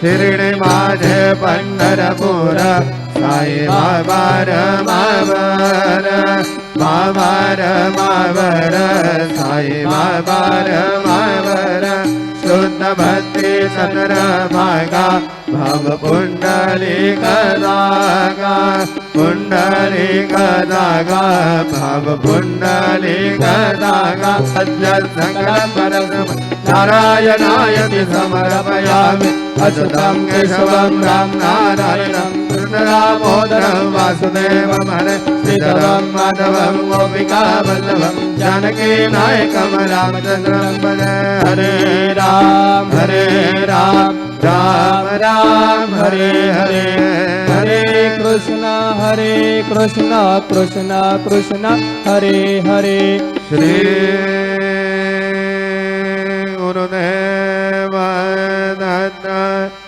शिर्डी माझे पंढरपूर साई बाबा रमावर मावर मावर साई बाबा रमावर शुद्ध भक्ती चंद्रभागा भव पुंडलिक दागा पुंडलिक दागा भव पुंडलिक दागा सद्य संकल्प नारायणायति समर्पयामि अच्युतं केशवं राम नारायणं कृष्णदामोदरं वासुदेवं हरे श्रीधरं माधवं गोपिका वल्लभं जानकी नायकं रामचन्द्रं भजे हरे राम राम राम हरे हरे हरे कृष्ण कृष्ण कृष्ण हरे हरे श्री गुरुदेव दत्त